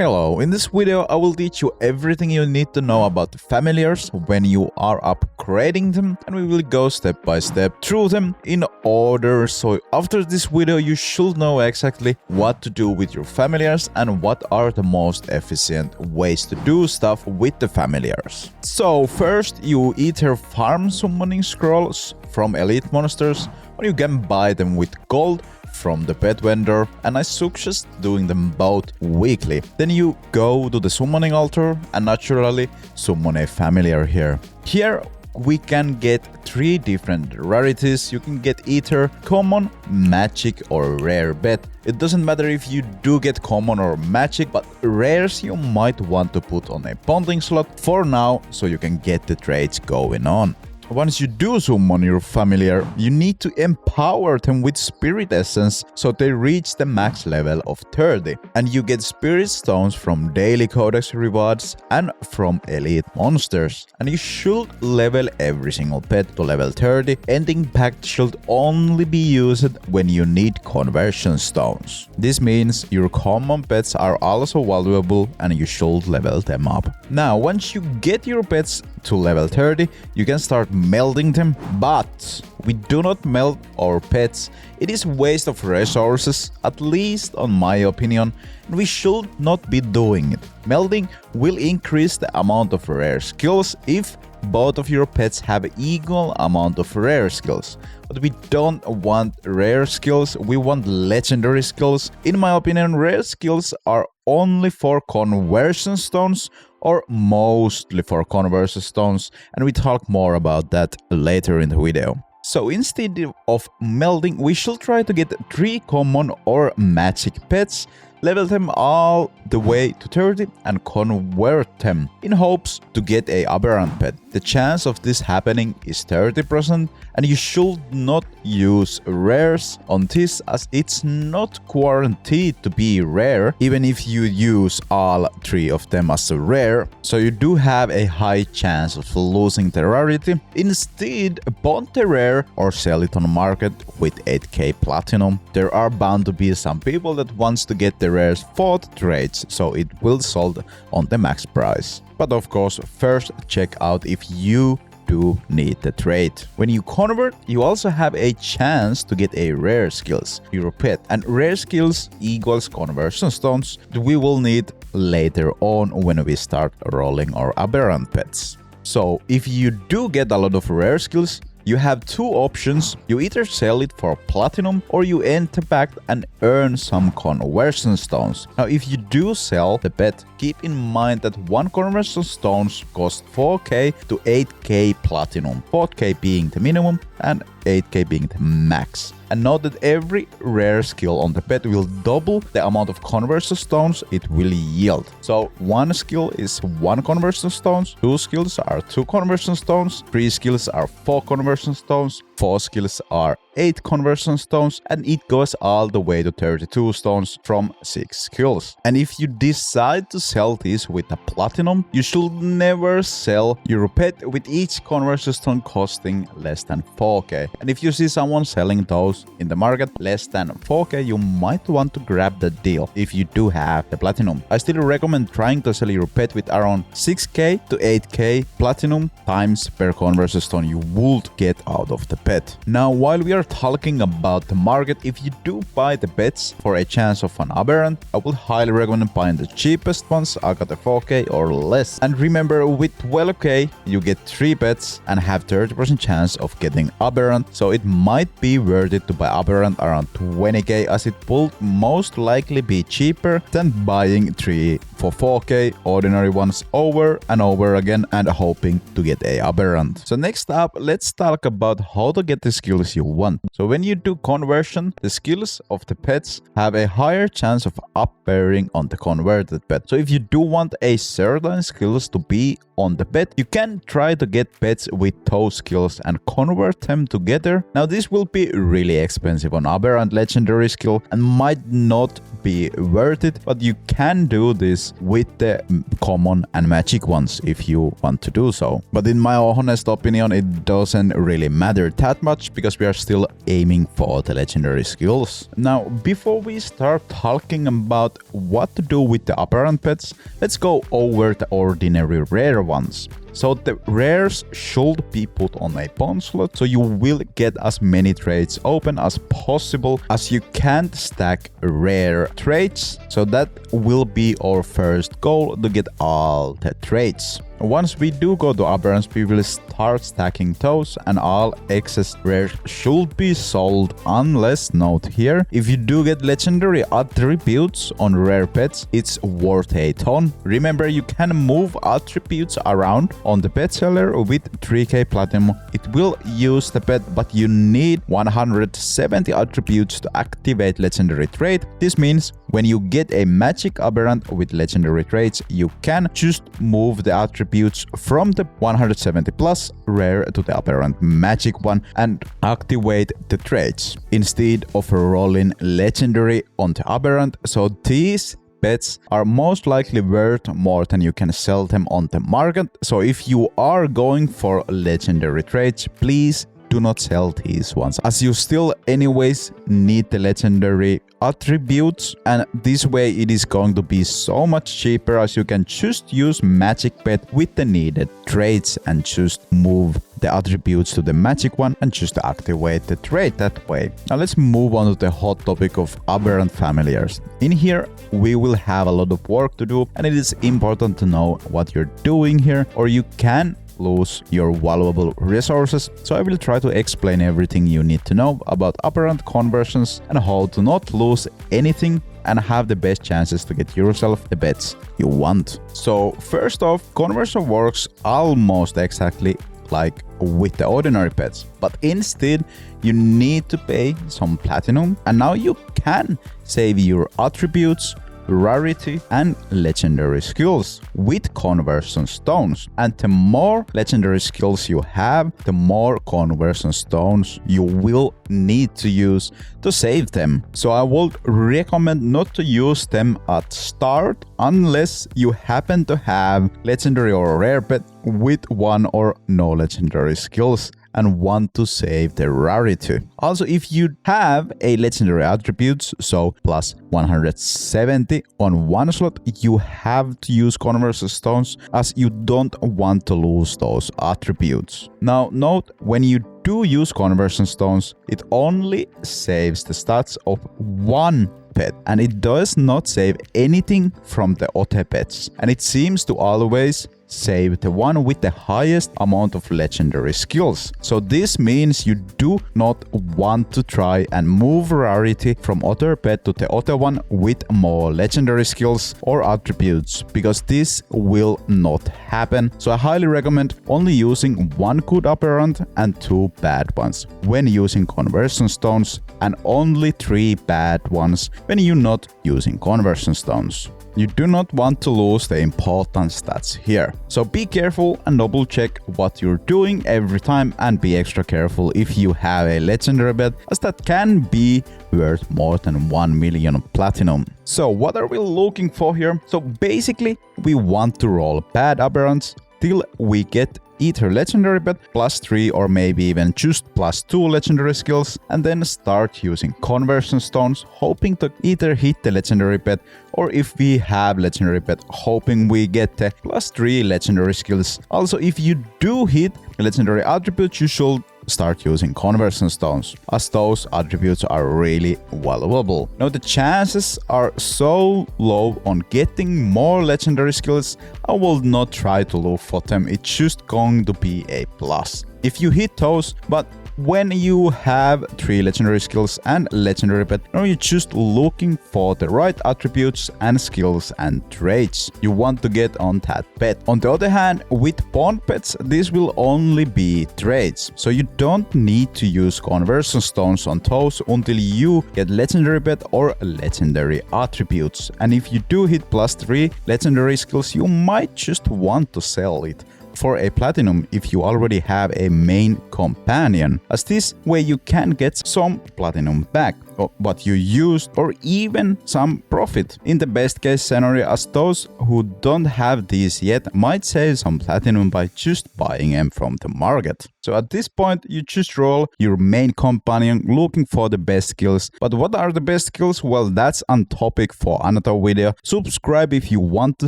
Hello, in this video I will teach you everything you need to know about the familiars when you are upgrading them, and we will go step by step through them in order. So after this video you should know exactly what to do with your familiars and what are the most efficient ways to do stuff with the familiars. So first, you either farm summoning scrolls from elite monsters, or you can buy them with gold from the pet vendor, and I suggest doing them both weekly. Then you go to the summoning altar and naturally summon a familiar here. Here we can get 3 different rarities. You can get either common, magic or rare bet. It doesn't matter if you do get common or magic, but rares you might want to put on a bonding slot for now so you can get the trades going on. Once you do summon your familiar, you need to empower them with spirit essence so they reach the max level of 30. And you get spirit stones from daily codex rewards and from elite monsters. And you should level every single pet to level 30. Ending pact should only be used when you need conversion stones. This means your common pets are also valuable and you should level them up. Now, once you get your pets to level 30, you can start melding them, but we do not meld our pets. It is waste of resources, at least on my opinion, and we should not be doing it. Melding will increase the amount of rare skills if both of your pets have equal amount of rare skills. But we don't want rare skills, we want legendary skills. In my opinion, rare skills are only for conversion stones, or mostly for conversion stones, and we talk more about that later in the video. So instead of melding, we should try to get 3 common or magic pets, level them all the way to 30 and convert them in hopes to get a Aberrant pet. The chance of this happening is 30%, and you should not use rares on this as it's not guaranteed to be rare even if you use all 3 of them as a rare, so you do have a high chance of losing the rarity. Instead, bond the rare or sell it on the market with 8k platinum. There are bound to be some people that wants to get the rares for the trades, so it will sold on the max price. But of course, first check out if you do need the trade. When you convert, you also have a chance to get a rare skills, your pet, and rare skills equals conversion stones that we will need later on when we start rolling our Aberrant pets. So if you do get a lot of rare skills, you have 2 options. You either sell it for platinum or you enter pact and earn some conversion stones. Now, if you do sell the pet, keep in mind that 1 conversion stones cost 4k to 8k platinum, 4k being the minimum and 8k being the max. And note that every rare skill on the pet will double the amount of conversion stones it will yield. So 1 skill is 1 conversion stones, 2 skills are 2 conversion stones, 3 skills are 4 conversion stones, 4 skills are 8 conversion stones, and it goes all the way to 32 stones from 6 skills. And if you decide to sell this with a platinum, you should never sell your pet with each conversion stone costing less than 4k. And if you see someone selling those in the market less than 4k, you might want to grab the deal if you do have the platinum. I still recommend trying to sell your pet with around 6k to 8k platinum times per conversion stone you would get out of the pet. Now, while we are talking about the market, if you do buy the pets for a chance of an Aberrant, I would highly recommend buying the cheapest ones, I got a 4k or less. And remember, with 12k you get 3 pets and have 30% chance of getting Aberrant, so it might be worth it to buy Aberrant around 20k, as it will most likely be cheaper than buying 3 for 4k ordinary ones over and over again and hoping to get a Aberrant. So next up, let's talk about how to get the skills you want. So when you do conversion, the skills of the pets have a higher chance of appearing on the converted pet. So if you do want a certain skills to be on the pet, you can try to get pets with those skills and convert them together. Now this will be really expensive on Aberrant legendary skill and might not be worth it, but you can do this skills with the common and magic ones if you want to do so. But in my honest opinion, it doesn't really matter that much because we are still aiming for the legendary skills. Now, before we start talking about what to do with the Aberrant pets, let's go over the ordinary rare ones. So the rares should be put on a pawn slot, so you will get as many trades open as possible, as you can't stack rare trades. So that will be our first goal, to get all the trades. Once we do go to Aberrants, we will start stacking those, and all excess rares should be sold, unless, note here, if you do get legendary attributes on rare pets, it's worth a ton. Remember, you can move attributes around on the pet seller with 3k platinum. It will use the pet, but you need 170 attributes to activate legendary trait. This means when you get a magic Aberrant with legendary traits, you can just move the attributes from the 170 plus rare to the Aberrant magic one and activate the traits instead of rolling legendary on the Aberrant. So these pets are most likely worth more than you can sell them on the market. So if you are going for legendary traits, please do not sell these ones, as you still anyways need the legendary attributes, and this way it is going to be so much cheaper, as you can just use magic pet with the needed traits and just move the attributes to the magic one and just activate the trait that way. Now let's move on to the hot topic of Aberrant familiars. In here we will have a lot of work to do, and it is important to know what you're doing here, or you can lose your valuable resources. So I will try to explain everything you need to know about Aberrant conversions and how to not lose anything and have the best chances to get yourself the bets you want. So first off, conversion works almost exactly like with the ordinary pets, but instead you need to pay some platinum, and now you can save your attributes, rarity and legendary skills with conversion stones. And the more legendary skills you have, the more conversion stones you will need to use to save them. So I would recommend not to use them at start unless you happen to have legendary or rare pet with one or no legendary skills and want to save the rarity. Also, if you have a legendary attributes, so plus 170 on one slot, you have to use conversion stones, as you don't want to lose those attributes. Now note, when you do use conversion stones, it only saves the stats of one pet, and it does not save anything from the other pets, and it seems to always save the one with the highest amount of legendary skills. So this means you do not want to try and move rarity from other pet to the other one with more legendary skills or attributes, because this will not happen. So I highly recommend only using one good Aberrant and 2 bad ones when using conversion stones, and only 3 bad ones when you're not using conversion stones. You do not want to lose the important stats here. So be careful and double check what you're doing every time, and be extra careful if you have a legendary bet, as that can be worth more than 1 million platinum. So what are we looking for here? So basically we want to roll bad Aberrants till we get either legendary bet +3 or maybe even just +2 legendary skills, and then start using conversion stones, hoping to either hit the legendary bet, or if we have legendary bet, hoping we get the +3 legendary skills. Also, if you do hit legendary attributes, you should start using conversion stones, as those attributes are really valuable. Now the chances are so low on getting more legendary skills, I will not try to look for them. It's just going to be a plus if you hit those. But when you have 3 legendary skills and legendary pet, now you're just looking for the right attributes and skills and traits you want to get on that pet. On the other hand, with pawn pets, this will only be traits, so you don't need to use conversion stones on those until you get legendary pet or legendary attributes. And if you do hit +3 legendary skills, you might just want to sell it for a platinum if you already have a main companion, as this way you can get some platinum back. what you used, or even some profit. In the best case scenario, as those who don't have these yet might save some platinum by just buying them from the market. So at this point, you just roll your main companion looking for the best skills. But what are the best skills? Well, that's on topic for another video. Subscribe if you want to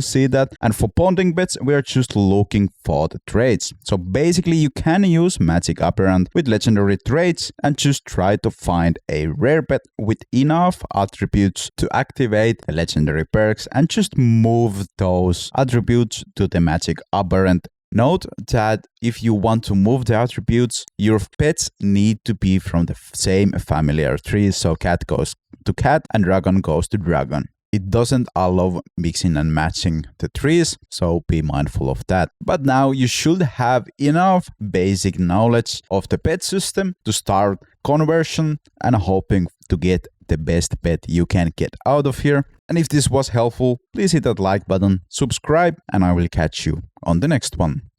see that. And for bonding bets, we're just looking for the traits. So basically, you can use Magic Aberrant with legendary traits and just try to find a rare bet with enough attributes to activate the legendary perks and just move those attributes to the Magic Aberrant. Note that if you want to move the attributes, your pets need to be from the same familiar tree, so cat goes to cat and dragon goes to dragon. It doesn't allow mixing and matching the trees, so be mindful of that. But now you should have enough basic knowledge of the pet system to start conversion and hoping to get the best pet you can get out of here. And if this was helpful, please hit that like button, subscribe, and I will catch you on the next one.